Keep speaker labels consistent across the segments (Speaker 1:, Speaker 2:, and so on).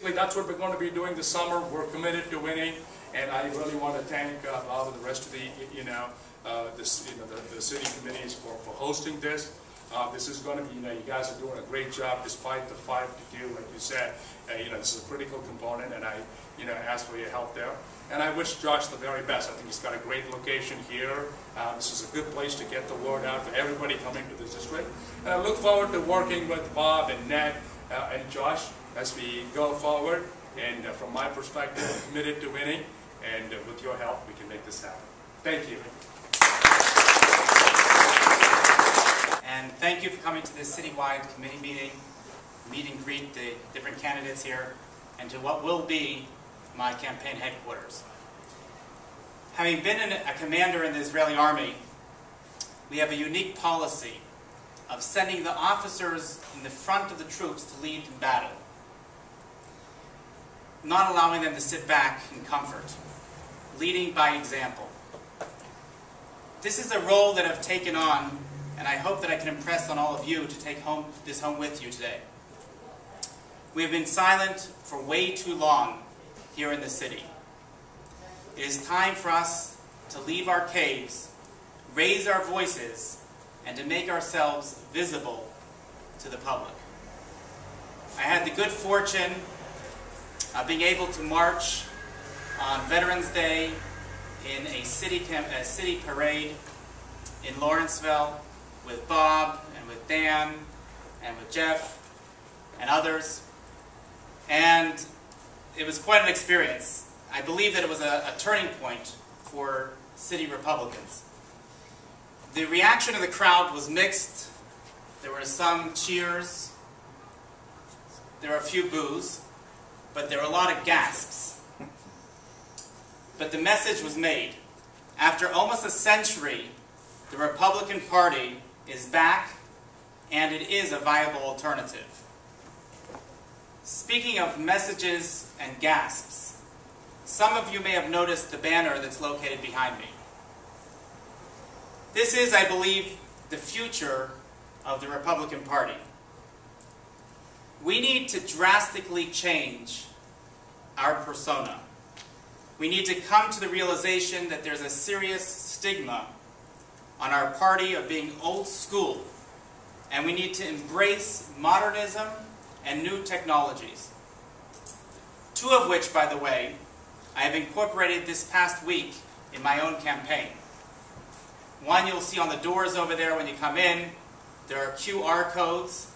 Speaker 1: That's what we're going to be doing this summer. We're committed to winning, and I really want to thank Bob and the rest of the, the city committees for hosting this. This is going to be, you guys are doing a great job despite the 5 to 2, like you said. This is a critical component, and I, ask for your help there. And I wish Josh the very best. I think he's got a great location here. This is a good place to get the word out for everybody coming to this district. And I look forward to working with Bob and Ned and Josh as we go forward. And from my perspective, I'm committed to winning. And with your help, we can make this happen. Thank you.
Speaker 2: And thank you for coming to this citywide committee meeting, meet and greet the different candidates here, and to what will be my campaign headquarters. Having been a commander in the Israeli army, we have a unique policy of sending the officers in the front of the troops to lead in battle, not allowing them to sit back in comfort, leading by example. This is a role that I've taken on, and I hope that I can impress on all of you to take this home with you today. We have been silent for way too long here in the city. It is time for us to leave our caves, raise our voices, and to make ourselves visible to the public. I had the good fortune of being able to march on Veterans Day in a city parade in Lawrenceville with Bob and with Dan and with Jeff and others. And it was quite an experience. I believe that it was a turning point for city Republicans. The reaction of the crowd was mixed. There were some cheers. There were a few boos. But there were a lot of gasps. But the message was made. After almost a century, the Republican Party is back, and it is a viable alternative. Speaking of messages and gasps, some of you may have noticed the banner that's located behind me. This is, I believe, the future of the Republican Party. We need to drastically change our persona. We need to come to the realization that there's a serious stigma on our party of being old school, and we need to embrace modernism and new technologies. 2 of which, by the way, I have incorporated this past week in my own campaign. One you'll see on the doors over there when you come in. There are QR codes.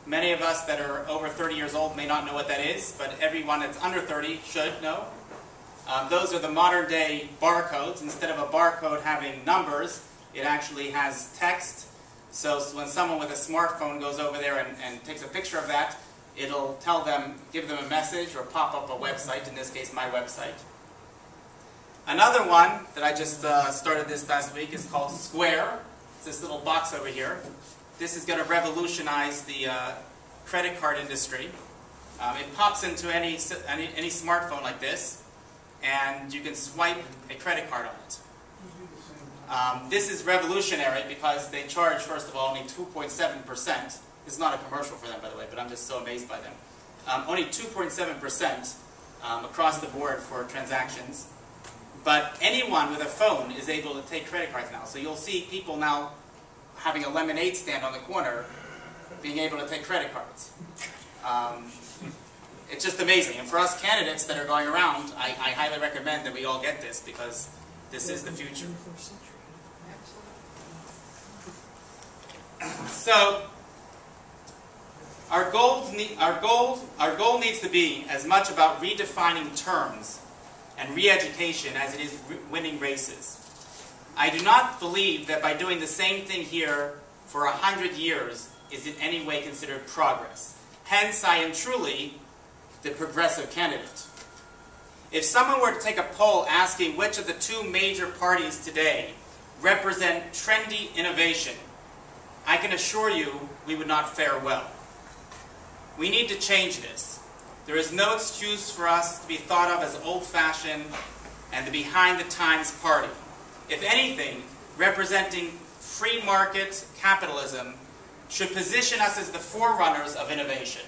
Speaker 2: Many of us that are over 30 years old may not know what that is, but everyone that's under 30 should know. Those are the modern day barcodes. Instead of a barcode having numbers, it actually has text. So when someone with a smartphone goes over there and takes a picture of that, it'll tell them, give them a message or pop up a website, in this case my website. Another one that I just started this past week is called Square. It's this little box over here. This is going to revolutionize the credit card industry. It pops into any smartphone like this, and you can swipe a credit card on it. This is revolutionary because they charge, first of all, only 2.7%. This is not a commercial for them, by the way, but I'm just so amazed by them. Only 2.7% across the board for transactions. But anyone with a phone is able to take credit cards now. So you'll see people now having a lemonade stand on the corner being able to take credit cards. It's just amazing. And for us candidates that are going around, I highly recommend that we all get this, because this is the future. So our goal needs to be as much about redefining terms and re-education as it is winning races. I do not believe that by doing the same thing here for 100 years is in any way considered progress. Hence, I am truly the progressive candidate. If someone were to take a poll asking which of the 2 major parties today represent trendy innovation, I can assure you we would not fare well. We need to change this. There is no excuse for us to be thought of as old-fashioned and the behind-the-times party. If anything, representing free market capitalism should position us as the forerunners of innovation.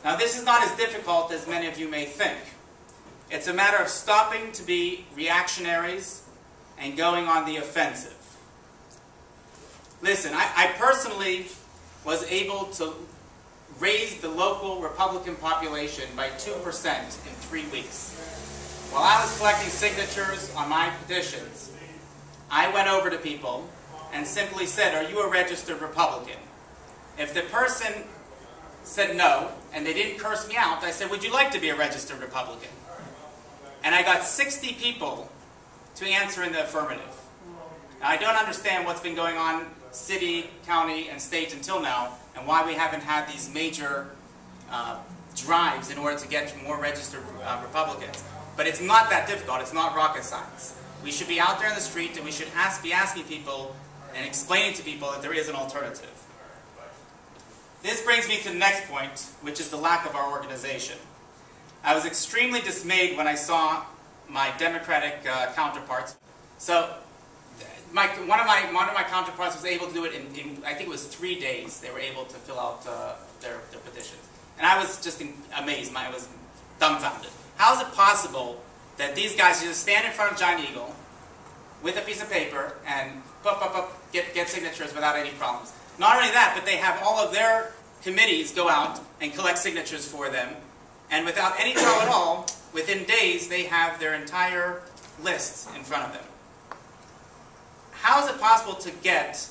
Speaker 2: Now, this is not as difficult as many of you may think. It's a matter of stopping to be reactionaries and going on the offensive. Listen, I personally was able to raise the local Republican population by 2% in 3 weeks. While I was collecting signatures on my petitions, I went over to people and simply said, "Are you a registered Republican?" If the person said no, and they didn't curse me out, I said, "Would you like to be a registered Republican?" And I got 60 people to answer in the affirmative. Now, I don't understand what's been going on city, county, and state until now, and why we haven't had these major drives in order to get more registered Republicans. But it's not that difficult. It's not rocket science. We should be out there in the street, and we should be asking people and explaining to people that there is an alternative. This brings me to the next point, which is the lack of our organization. I was extremely dismayed when I saw my Democratic counterparts. So, one of my counterparts was able to do it in I think it was 3 days. They were able to fill out their petitions, and I was just amazed. I was dumbfounded. How is it possible that these guys just stand in front of Giant Eagle with a piece of paper and get signatures without any problems? Not only that, but they have all of their committees go out and collect signatures for them, and without any trouble at all, within days they have their entire lists in front of them. How is it possible to get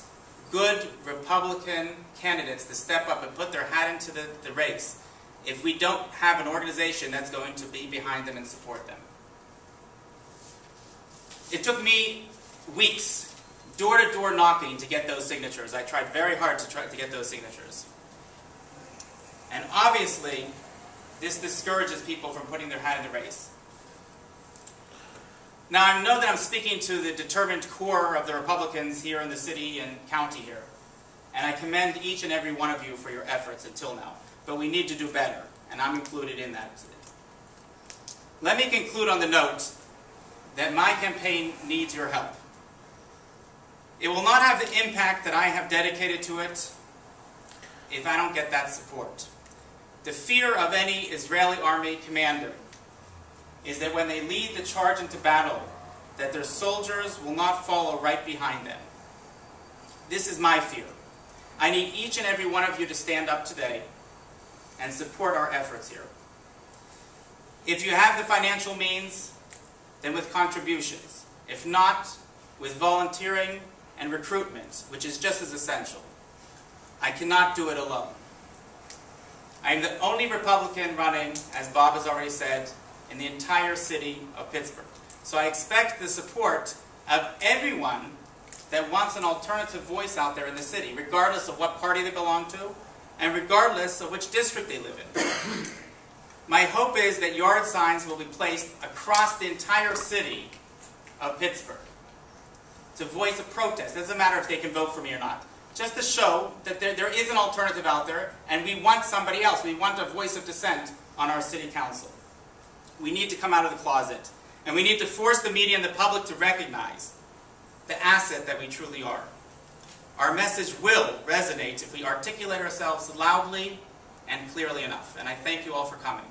Speaker 2: good Republican candidates to step up and put their hat into the race if we don't have an organization that's going to be behind them and support them? It took me weeks, door-to-door knocking to get those signatures. I tried very hard to get those signatures. And obviously, this discourages people from putting their hat in the race. Now, I know that I'm speaking to the determined core of the Republicans here in the city and county here. And I commend each and every one of you for your efforts until now. But we need to do better, and I'm included in that. Let me conclude on the note that my campaign needs your help. It will not have the impact that I have dedicated to it if I don't get that support. The fear of any Israeli army commander is that when they lead the charge into battle, that their soldiers will not follow right behind them. This is my fear. I need each and every one of you to stand up today and support our efforts here. If you have the financial means, then with contributions. If not, with volunteering and recruitment, which is just as essential. I cannot do it alone. I am the only Republican running, as Bob has already said, in the entire city of Pittsburgh. So I expect the support of everyone that wants an alternative voice out there in the city, regardless of what party they belong to, and regardless of which district they live in. My hope is that yard signs will be placed across the entire city of Pittsburgh to voice a protest. It doesn't matter if they can vote for me or not. Just to show that there is an alternative out there, and we want somebody else. We want a voice of dissent on our city council. We need to come out of the closet, and we need to force the media and the public to recognize the asset that we truly are. Our message will resonate if we articulate ourselves loudly and clearly enough. And I thank you all for coming.